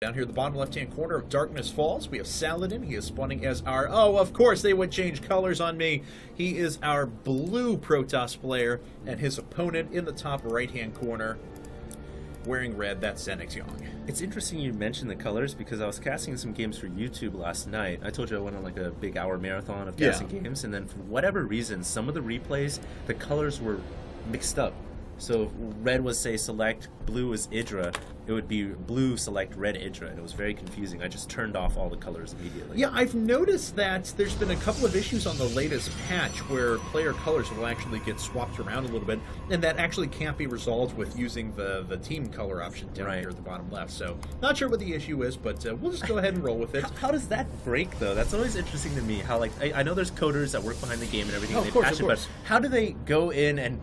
Down here in the bottom left-hand corner of Darkness Falls, we have Saladin. He is spawning as our... Oh, of course they would change colors on me. He is our blue Protoss player, and his opponent in the top right-hand corner, wearing red, that's ZeNEX.Yong. It's interesting you mentioned the colors because I was casting some games for YouTube last night. I told you I went on like a big hour marathon of casting games, and then for whatever reason, some of the replays, the colors were mixed up. So if red was, say, select, blue was Idra, it would be blue, select, red, Idra, and it was very confusing. I just turned off all the colors immediately. Yeah, I've noticed that there's been a couple of issues on the latest patch where player colors will actually get swapped around a little bit, and that actually can't be resolved with using the team color option down here at the bottom left. So, not sure what the issue is, but we'll just go ahead and roll with it. How does that break, though? That's always interesting to me. How, like, I know there's coders that work behind the game and everything, and they patch it, but how do they go in and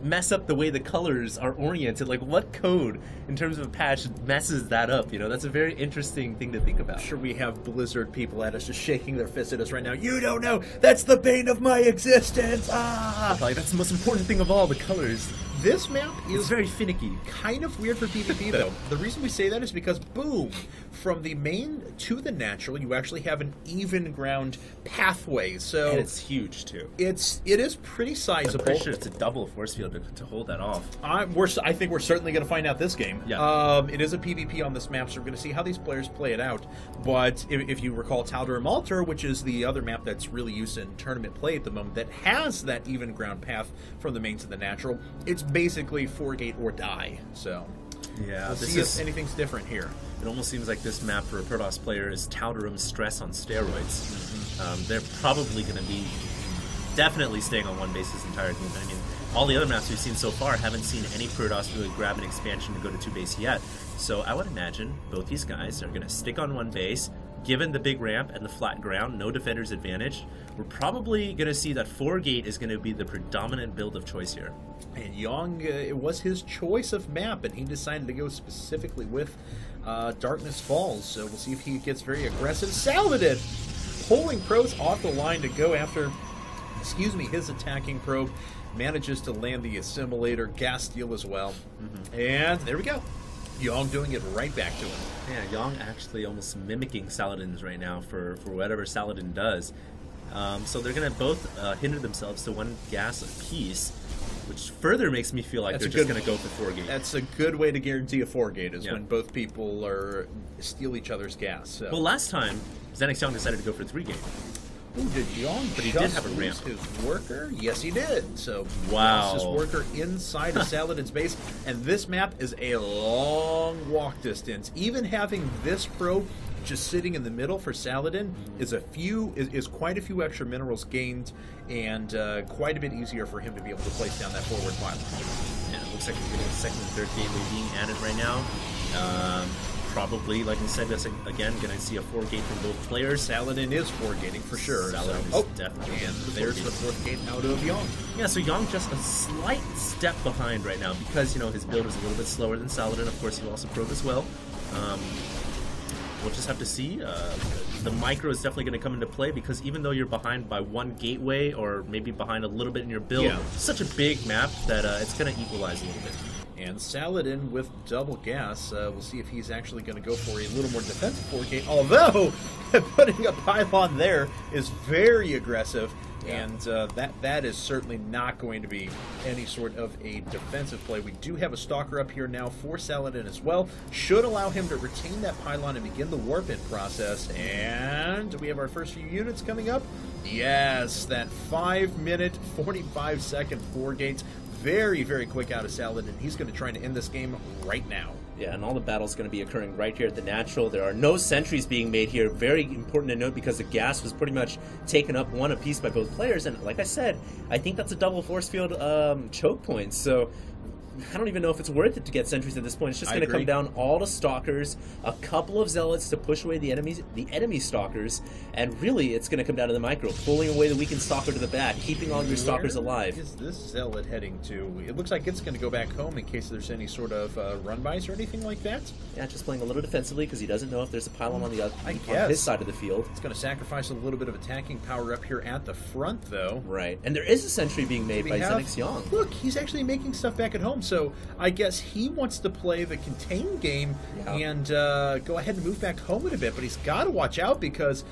mess up the way the colors are oriented? Like, what code in terms of a patch messes that up? You know, that's a very interesting thing to think about. I'm sure we have Blizzard people at us just shaking their fists at us right now. You don't know, that's the bane of my existence. Like, that's the most important thing of all, the colors. This map is very finicky. Kind of weird for PvP, though. The reason we say that is because, boom, from the main to the natural, you actually have an even ground pathway. So and it's huge, too. It is pretty sizable. I'm pretty sure it's a double force field to hold that off. I think we're certainly going to find out this game. Yeah. It is a PvP on this map, so we're going to see how these players play it out. But if you recall Tal'Dorei Maltar, which is the other map that's really used in tournament play at the moment, that has that even ground path from the main to the natural, it's basically 4-gate or die. So yeah, we'll see if anything's different here. It almost seems like this map for a Protoss player is Tal'Darim stress on steroids. They're probably going to be definitely staying on one base this entire game. I mean, all the other maps we've seen so far haven't seen any Protoss really grab an expansion to go to 2 base yet. So I would imagine both these guys are going to stick on one base. Given the big ramp and the flat ground, no defender's advantage, we're probably going to see that 4-gate is going to be the predominant build of choice here. And Yong, it was his choice of map, and he decided to go specifically with Darkness Falls. So we'll see if he gets very aggressive. Saladin pulling pros off the line to go after, his attacking probe. Manages to land the assimilator, gas steal as well. And there we go. Yong doing it right back to him. Yeah, Yong actually almost mimicking Saladin's right now for whatever Saladin does. So they're going to both hinder themselves to 1 gas apiece, which further makes me feel like they're just going to go for 4-gate. That's a good way to guarantee a 4-gate, is when both people steal each other's gas. So. Well, last time, ZeNEX.Yong decided to go for 3-gate. Ooh, did Yong but he did have a ramp. His worker? Yes, he did. So wow, his worker inside of Saladin's base, and this map is a long walk distance. Even having this probe just sitting in the middle for Saladin is quite a few extra minerals gained, and quite a bit easier for him to be able to place down that forward pylon. Yeah, it looks like we're getting a 2nd and 3rd gateway being added right now. Probably, like I said, that's again going to see a 4-gate from both players. Saladin is 4-gating for sure. Saladin is definitely. And there's the 4th gate out of Yong. Yeah, so Yong just a slight step behind right now because, you know, his build is a little bit slower than Saladin. Of course, he'll also probe as well. We'll just have to see. The micro is definitely going to come into play because even though you're behind by 1 gateway or maybe behind a little bit in your build, it's such a big map that it's going to equalize a little bit. And Saladin with double gas. We'll see if he's actually going to go for a little more defensive 4-gate. Although, putting a pylon there is very aggressive. Yeah. And that is certainly not going to be any sort of a defensive play. We do have a Stalker up here now for Saladin as well. Should allow him to retain that pylon and begin the warp-in process. And we have our first few units coming up. Yes, that 5-minute, 45-second 4-gates. Very, very quick out of Saladin. He's going to try to end this game right now. Yeah, and all the battle's going to be occurring right here at the natural. There are no sentries being made here. Very important to note because the gas was pretty much taken up 1 apiece by both players. And like I said, I think that's a double force field choke point. So I don't even know if it's worth it to get sentries at this point. It's just going to come down all to stalkers, a couple of zealots to push away the enemy stalkers, and really it's going to come down to the micro, pulling away the weakened stalker to the back, keeping all your stalkers alive. Where is this zealot heading to? It looks like it's going to go back home in case there's any sort of run-bys or anything like that. Yeah, just playing a little defensively because he doesn't know if there's a pylon on his side of the field. It's going to sacrifice a little bit of attacking power up here at the front, though. Right, and there is a sentry being made by ZeNEX.Yong. Look, he's actually making stuff back at home. down. So I guess he wants to play the contain game and go ahead and move back home in a bit. But he's got to watch out because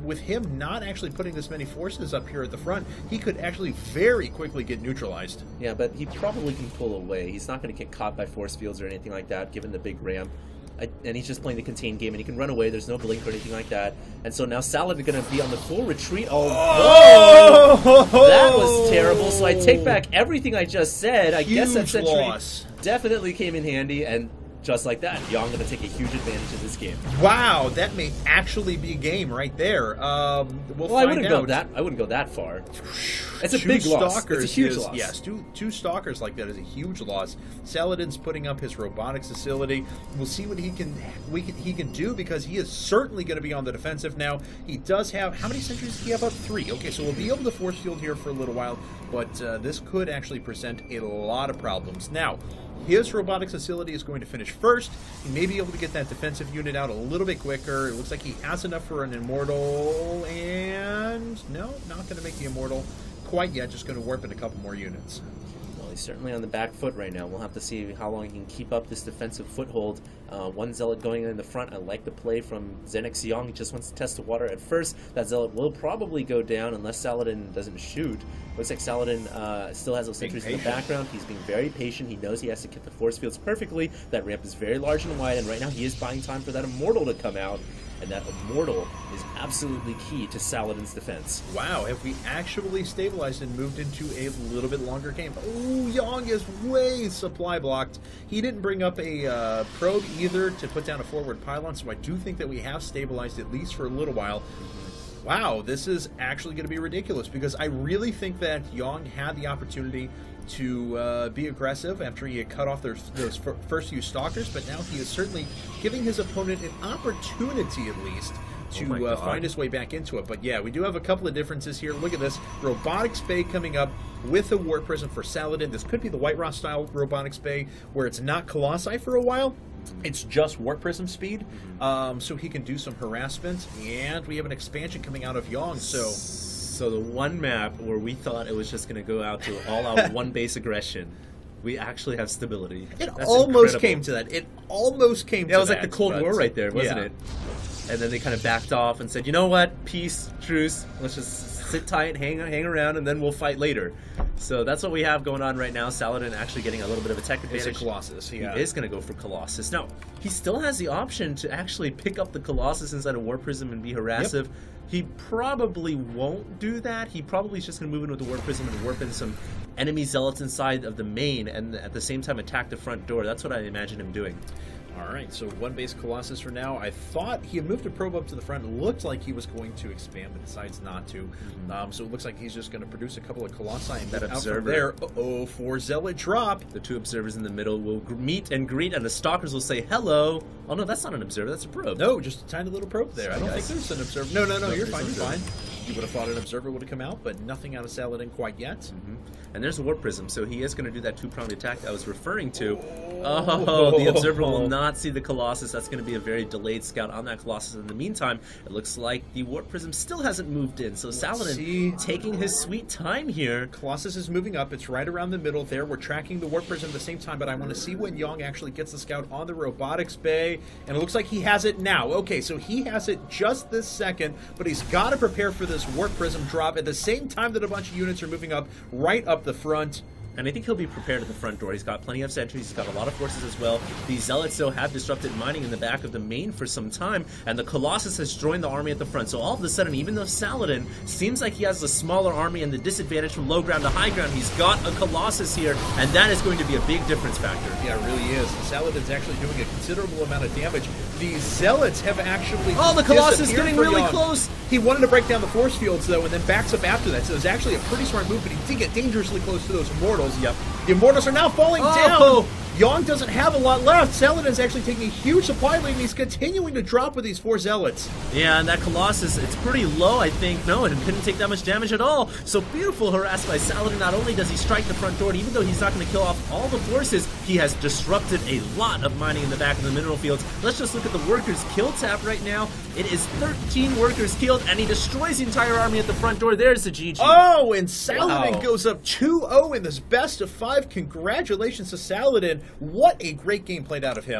with him not actually putting this many forces up here at the front, he could actually very quickly get neutralized. Yeah, but he probably can pull away. He's not going to get caught by force fields or anything like that, given the big ramp. And he's just playing the contain game, and he can run away. There's no blink or anything like that. And so now Saladin going to be on the full retreat. Oh, that was terrible. So I take back everything I just said. I guess that sentry definitely came in handy, and just like that, Yong going to take a huge advantage of this game. Wow, that may actually be a game right there. Well, I wouldn't go that far. It's a big loss. It's a huge loss. Yes, two stalkers like that is a huge loss. Saladin's putting up his robotics facility. We'll see what he can do because he is certainly going to be on the defensive now. He does have, how many sentries does he have up? 3. Okay, so we'll be able to force field here for a little while, but this could actually present a lot of problems. Now, his robotics facility is going to finish first. He may be able to get that defensive unit out a little bit quicker. It looks like he has enough for an immortal, and no, not going to make the immortal quite yet. Just going to warp in a couple more units. Well, he's certainly on the back foot right now. We'll have to see how long he can keep up this defensive foothold. One Zealot going in the front. I like the play from ZeNEX.Yong. He just wants to test the water at first. That Zealot will probably go down unless Saladin doesn't shoot. Looks like Saladin still has those sentries in the background. He's being very patient. He knows he has to get the force fields perfectly. That ramp is very large and wide, and right now he is buying time for that immortal to come out. And that immortal is absolutely key to Saladin's defense. Wow, have we actually stabilized and moved into a little bit longer game? Oh, Yong is way supply blocked. He didn't bring up a probe either to put down a forward pylon, so I do think that we have stabilized at least for a little while. Wow, this is actually going to be ridiculous because I really think that Yong had the opportunity to be aggressive after he had cut off those first few stalkers, but now he is certainly giving his opponent an opportunity at least to find his way back into it. But yeah, we do have a couple of differences here. Look at this. Robotics Bay coming up with a Warp Prism for Saladin. This could be the White Raw style Robotics Bay where it's not Colossi for a while. It's just Warp Prism speed, so he can do some harassment. And we have an expansion coming out of Yong, So the one map where we thought it was just going to go out to all-out one-base aggression, we actually have stability. That's almost incredible. Came to that. It almost came to that. It was like the Cold War right there, wasn't it? And then they kind of backed off and said, you know what, peace, truce, let's just sit tight, hang around, and then we'll fight later. So that's what we have going on right now. Saladin actually getting a little bit of a tech advantage. It's a Colossus, yeah. He is going to go for Colossus. Now, he still has the option to actually pick up the Colossus inside of Warp Prism and be harassive. Yep. He probably won't do that. He probably is just going to move in with the Warp Prism and warp in some enemy Zealots inside of the main and at the same time attack the front door. That's what I imagine him doing. All right, so one base Colossus for now. I thought he had moved a probe up to the front. It looked like he was going to expand, but decides not to. So it looks like he's just going to produce a couple of Colossi and that observer there. Uh-oh, 4 Zealot drop. The 2 observers in the middle will meet and greet, and the stalkers will say hello. Oh no, that's not an observer. That's a probe. No, just a tiny little probe there. I don't think there's an observer. No, you're fine. You're fine. You would have thought an observer would have come out, but nothing out of Saladin quite yet. And there's a Warp Prism, so he is going to do that 2-pronged attack I was referring to. Oh, the observer will not see the Colossus. That's going to be a very delayed scout on that Colossus. In the meantime, it looks like the Warp Prism still hasn't moved in, so Saladin taking his sweet time here. Colossus is moving up. It's right around the middle there. We're tracking the Warp Prism at the same time, but I want to see when Yong actually gets the scout on the Robotics Bay, and it looks like he has it now. Okay, so he has it just this second, but he's got to prepare for this Warp Prism drop at the same time that a bunch of units are moving up right up the front. And I think he'll be prepared at the front door. He's got plenty of sentries. He's got a lot of forces as well. The Zealots, though, have disrupted mining in the back of the main for some time, and the Colossus has joined the army at the front. So all of a sudden, even though Saladin seems like he has a smaller army and the disadvantage from low ground to high ground, he's got a Colossus here, and that is going to be a big difference factor. Yeah, it really is. Saladin's actually doing a considerable amount of damage. The Zealots have actually the Colossus getting really close. He wanted to break down the force fields, though, and then backs up after that. So it was actually a pretty smart move, but he did get dangerously close to those Immortals. Yep. The Immortals are now falling down. Yong doesn't have a lot left. Saladin's actually taking a huge supply lead, and he's continuing to drop with these 4 Zealots. Yeah, and that Colossus, it's pretty low, I think. No, it couldn't take that much damage at all. So beautiful harass by Saladin. Not only does he strike the front door, and even though he's not going to kill off all the forces, he has disrupted a lot of mining in the back of the mineral fields. Let's just look at the workers' kill tab right now. It is 13 workers killed, and he destroys the entire army at the front door. There's the GG. Oh, and Saladin goes up 2-0 in this best of 5. Congratulations to Saladin. What a great game played out of him.